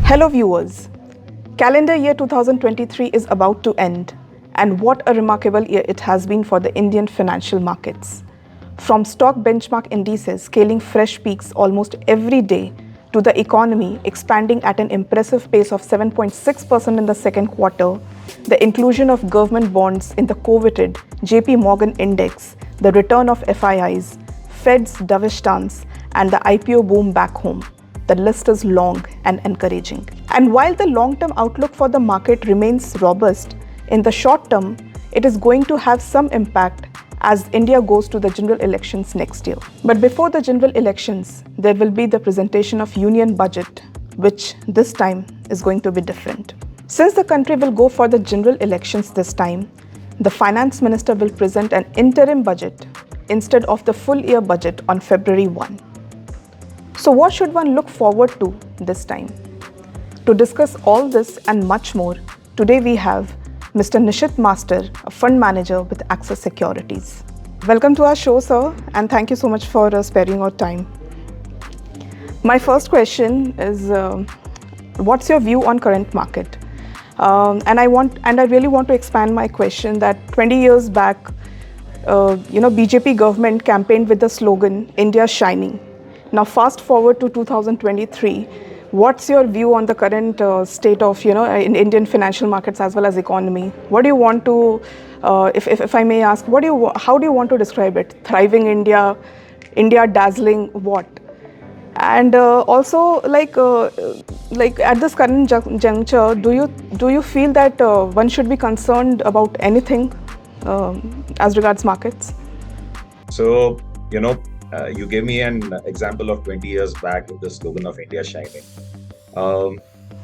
Hello viewers, calendar year 2023 is about to end, and what a remarkable year it has been for the Indian financial markets. From stock benchmark indices scaling fresh peaks almost every day to the economy expanding at an impressive pace of 7.6% in the second quarter, the inclusion of government bonds in the coveted JP Morgan index, the return of FIIs, Fed's dovish stance, and the IPO boom back home. The list is long and encouraging. And while the long-term outlook for the market remains robust, in the short term, it is going to have some impact as India goes to the general elections next year. But before the general elections, there will be the presentation of Union Budget, which this time is going to be different. Since the country will go for the general elections this time, the Finance Minister will present an interim budget instead of the full year budget on February 1. So what should one look forward to this time? To discuss all this and much more, today we have Mr. Nishit Master, a fund manager with Axis Securities. Welcome to our show, sir, and thank you so much for sparing your time. My first question is, what's your view on current market? And I really want to expand my question that 20 years back, BJP government campaigned with the slogan, India Shining. Now, fast forward to 2023, what's your view on the current state of, in Indian financial markets as well as economy? What do you want to, if I may ask, how do you want to describe it? Thriving India, India dazzling what? And also, like at this current juncture, do you feel that one should be concerned about anything as regards markets? So, you gave me an example of 20 years back with the slogan of India Shining.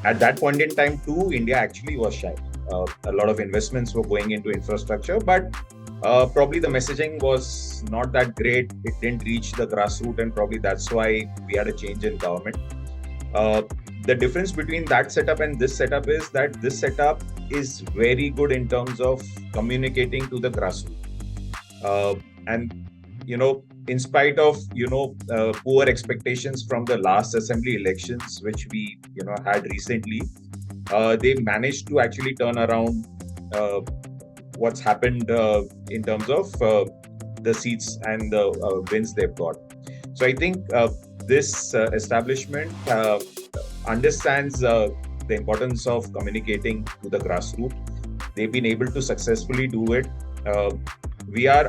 At that point in time too, India actually was shining. A lot of investments were going into infrastructure, but probably the messaging was not that great. It didn't reach the grassroots, and probably that's why we had a change in government. The difference between that setup and this setup is that this setup is very good in terms of communicating to the grassroots. In spite of poor expectations from the last assembly elections, which we had recently, they managed to actually turn around what's happened in terms of the seats and the wins they've got. So I think this establishment understands the importance of communicating to the grassroots. They've been able to successfully do it. We are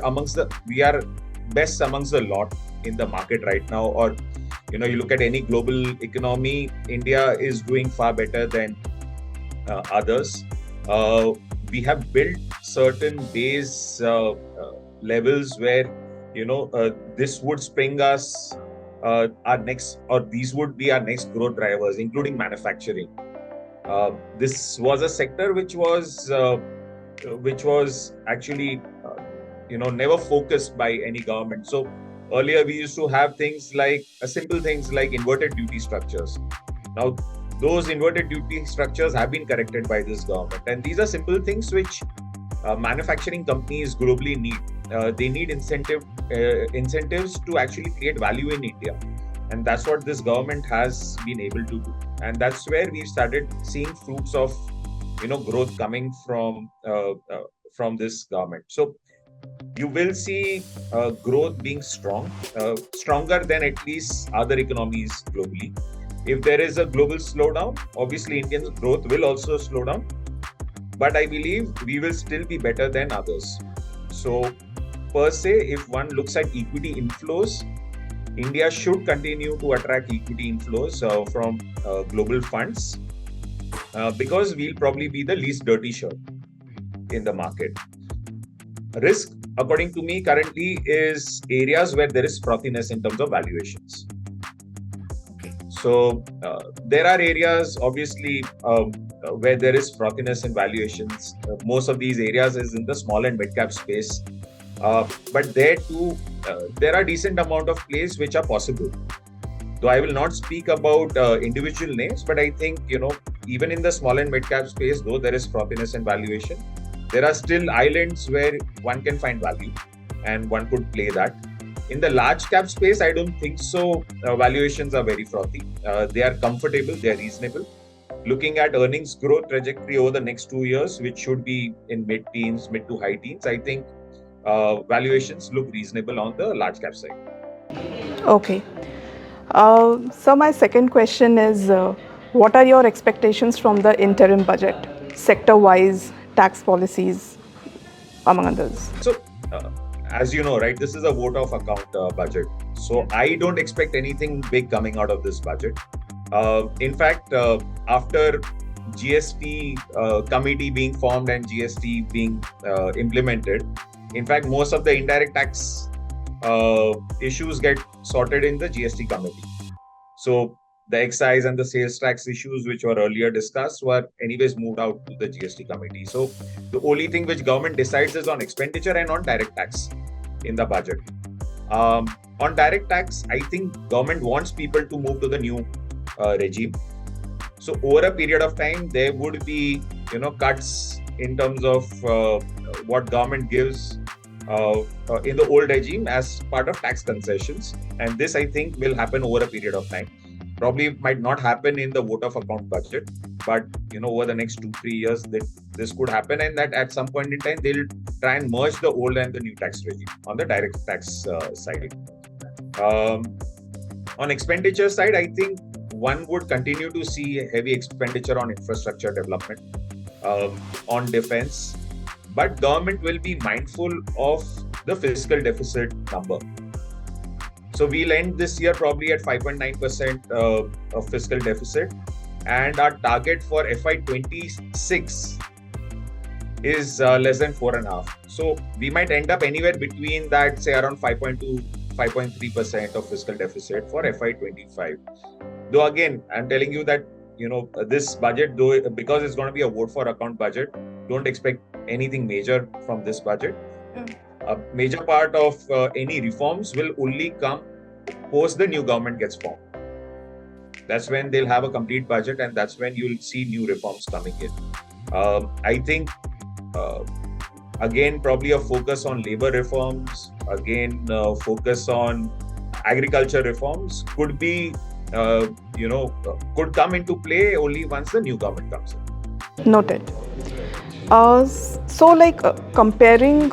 best amongst the lot in the market right now, or you look at any global economy, India is doing far better than others. We have built certain base levels where this would spring us our next, or these would be our next growth drivers, including manufacturing. This was a sector which was actually never focused by any government. So earlier we used to have simple things like inverted duty structures. Now those inverted duty structures have been corrected by this government, and these are simple things which manufacturing companies globally need. They need incentives to actually create value in India, and that's what this government has been able to do. And that's where we've started seeing fruits of growth coming from this government. So you will see growth being stronger than at least other economies globally. If there is a global slowdown, obviously Indian growth will also slow down, but I believe we will still be better than others. So per se, if one looks at equity inflows, India should continue to attract equity inflows from global funds because we'll probably be the least dirty shirt in the market. Risk, according to me, currently is areas where there is frothiness in terms of valuations. So there are areas, obviously, where there is frothiness in valuations. Most of these areas is in the small and mid-cap space. But there too, there are decent amount of plays which are possible. Though I will not speak about individual names, but I think, even in the small and mid-cap space, though there is frothiness in valuation, there are still islands where one can find value and one could play that. In the large cap space, I don't think so. Valuations are very frothy. They are comfortable, they are reasonable. looking at earnings growth trajectory over the next 2 years, which should be in mid-teens, mid to high teens, I think valuations look reasonable on the large cap side. Okay. So my second question is, what are your expectations from the interim budget, sector-wise, tax policies, among others? So, as you know, right, this is a vote of account budget. So I don't expect anything big coming out of this budget. In fact, after GST committee being formed and GST being implemented, in fact, most of the indirect tax issues get sorted in the GST committee. So the excise and the sales tax issues, which were earlier discussed, were anyways moved out to the GST committee. So the only thing which government decides is on expenditure and on direct tax in the budget. On direct tax, I think government wants people to move to the new regime. So over a period of time, there would be cuts in terms of what government gives in the old regime as part of tax concessions, and this I think will happen over a period of time. Probably might not happen in the vote of account budget, but over the next 2-3 years this could happen, and that at some point in time they'll try and merge the old and the new tax regime on the direct tax side. On expenditure side, I think one would continue to see heavy expenditure on infrastructure development, on defense, but government will be mindful of the fiscal deficit number. So we'll end this year probably at 5.9% of fiscal deficit, and our target for FY26 is less than 4.5. So we might end up anywhere between that, say around 5.2, 5.3% of fiscal deficit for FY25. Though again, I'm telling you that this budget, though because it's going to be a vote for account budget, don't expect anything major from this budget. A major part of any reforms will only come post the new government gets formed. That's when they'll have a complete budget, and that's when you'll see new reforms coming in. I think again probably a focus on labor reforms, again focus on agriculture reforms could be could come into play only once the new government comes in. Noted. So comparing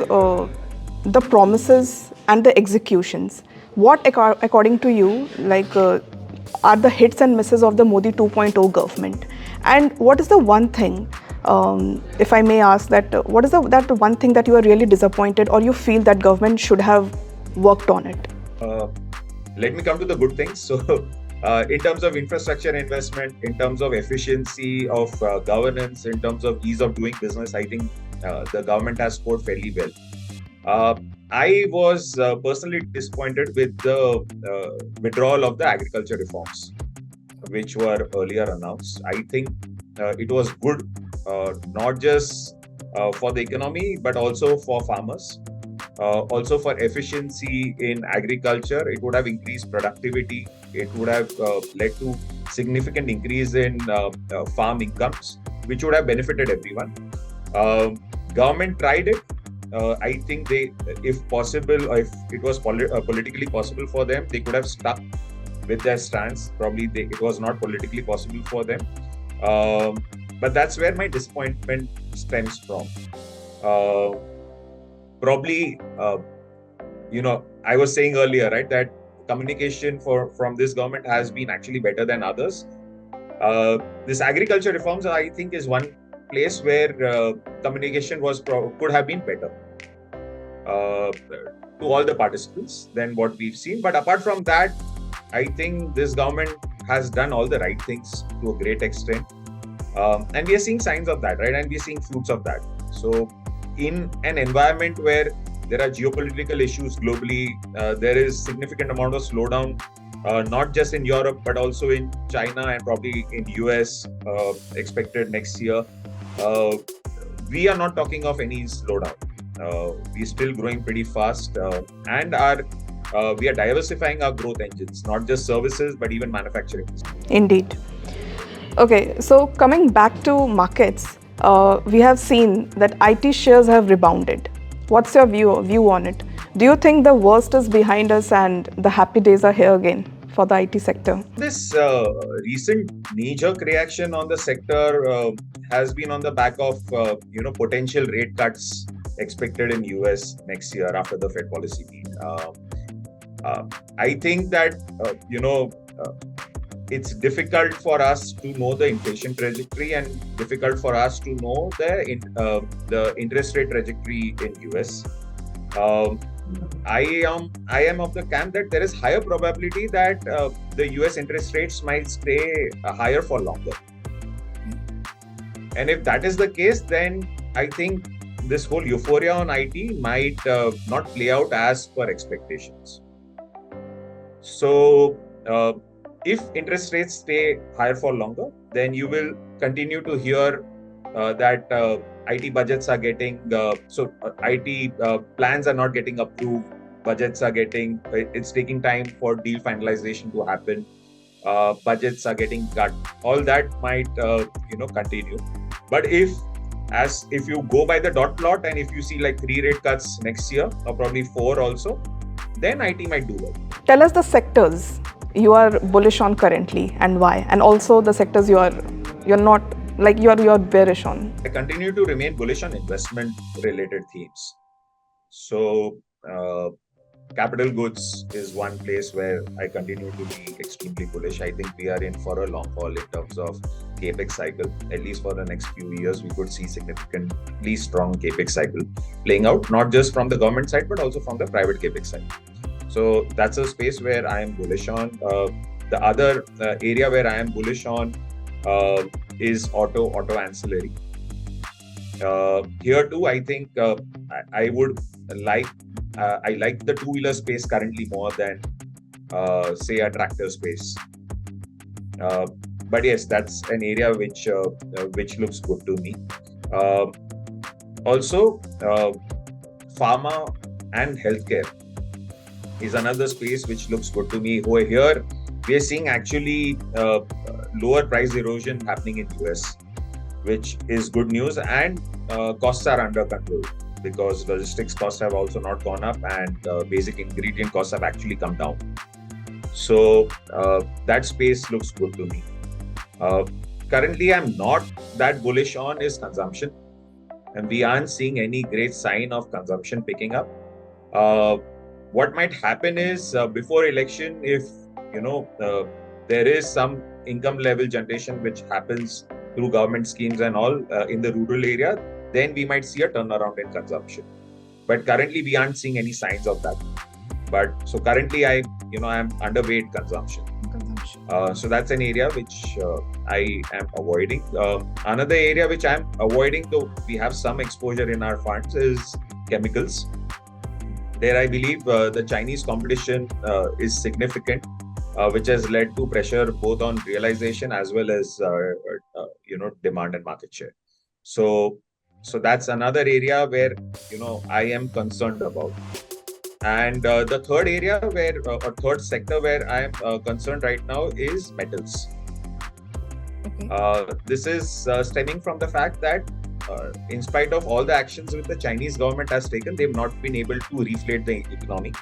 the promises and the executions, what according to you are the hits and misses of the Modi 2.0 government, and what is the one thing, if I may ask, that what is that one thing that you are really disappointed or you feel that government should have worked on it? Let me come to the good things. So in terms of infrastructure investment, in terms of efficiency of governance, in terms of ease of doing business, I think the government has scored fairly well. I was personally disappointed with the withdrawal of the agriculture reforms, which were earlier announced. I think it was good, not just for the economy, but also for farmers. Also for efficiency in agriculture, it would have increased productivity. It would have led to significant increase in farm incomes, which would have benefited everyone. Government tried it. I think they, if possible, or if it was politically possible for them, they could have stuck with their stance. Probably it was not politically possible for them. But that's where my disappointment stems from. Probably, I was saying earlier, right, that communication from this government has been actually better than others. This agriculture reforms, I think, is one place where communication could have been better to all the participants than what we've seen. But apart from that, I think this government has done all the right things to a great extent. And we are seeing signs of that, right? And we are seeing fruits of that. So in an environment where there are geopolitical issues globally, there is significant amount of slowdown, not just in Europe, but also in China and probably in US expected next year. We are not talking of any slowdown. We're still growing pretty fast, and we are diversifying our growth engines, not just services, but even manufacturing. Indeed. Okay, so coming back to markets, we have seen that IT shares have rebounded. What's your view on it? Do you think the worst is behind us and the happy days are here again? for the IT sector? This recent knee-jerk reaction on the sector has been on the back of potential rate cuts expected in US next year after the Fed policy meet. I think that it's difficult for us to know the inflation trajectory and difficult for us to know the interest rate trajectory in US. I am of the camp that there is higher probability that the US interest rates might stay higher for longer. And if that is the case, then I think this whole euphoria on IT might not play out as per expectations. So if interest rates stay higher for longer, then you will continue to hear that IT budgets are getting, IT plans are not getting approved, budgets are getting, it's taking time for deal finalization to happen, budgets are getting cut. All that might, continue. But if you go by the dot plot and if you see like 3 rate cuts next year, or probably 4 also, then IT might do well. Tell us the sectors you are bullish on currently and why, and also the sectors you're not, like you're bearish on. I continue to remain bullish on investment related themes. So capital goods is one place where I continue to be extremely bullish. I think we are in for a long haul in terms of capex cycle. At least for the next few years, we could see significantly strong capex cycle playing out, not just from the government side, but also from the private capex side. So that's a space where I am bullish on. The other area where I am bullish on is auto ancillary. Here too, I think I like the two-wheeler space currently more than say a tractor space. But yes, that's an area which looks good to me. Also, pharma and healthcare is another space which looks good to me. Over here, we are seeing actually lower price erosion happening in US, which is good news, and costs are under control because logistics costs have also not gone up and basic ingredient costs have actually come down. So that space looks good to me. Currently, I'm not that bullish on is consumption, and we aren't seeing any great sign of consumption picking up. What might happen is before election, if there is some income level generation which happens through government schemes and all in the rural area, then we might see a turnaround in consumption. But currently we aren't seeing any signs of that. But so currently I'm underweight consumption. So that's an area which I am avoiding. Another area which I'm avoiding, though we have some exposure in our funds, is chemicals. There, I believe the Chinese competition is significant, which has led to pressure both on realization as well as demand and market share. So that's another area where I am concerned about. And the third area or third sector where I am concerned right now is metals. Okay. This is stemming from the fact that in spite of all the actions which the Chinese government has taken, they've not been able to reflate the economy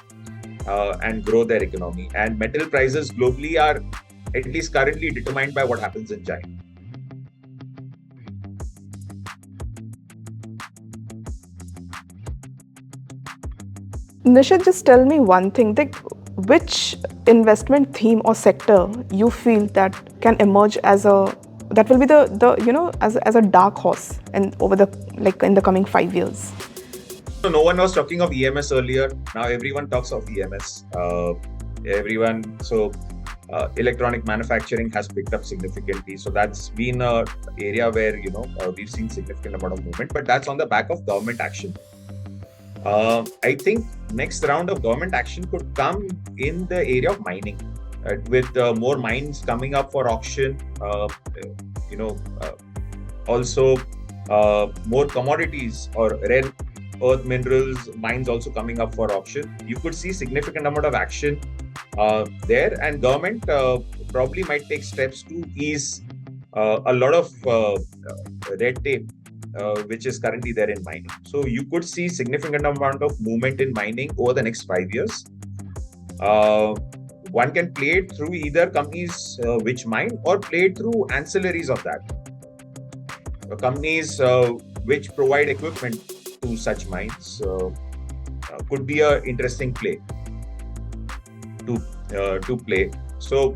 and grow their economy. And metal prices globally are at least currently determined by what happens in China. Nishit, just tell me one thing, which investment theme or sector you feel that can emerge as that will be as a dark horse in the coming 5 years? No one was talking of EMS earlier. Now everyone talks of EMS. Electronic manufacturing has picked up significantly. So that's been an area where we've seen significant amount of movement, but that's on the back of government action. I think next round of government action could come in the area of mining, with more mines coming up for auction. Also more commodities or rare earth minerals mines also coming up for auction. You could see significant amount of action there, and government probably might take steps to ease a lot of red tape which is currently there in mining. So you could see significant amount of movement in mining over the next 5 years. one can play it through either companies which mine or play it through ancillaries of that. Companies which provide equipment to such mines could be an interesting play to play. So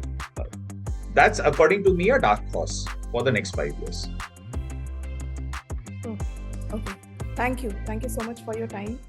that's, according to me, a dark horse for the next 5 years. Okay. Thank you. Thank you so much for your time.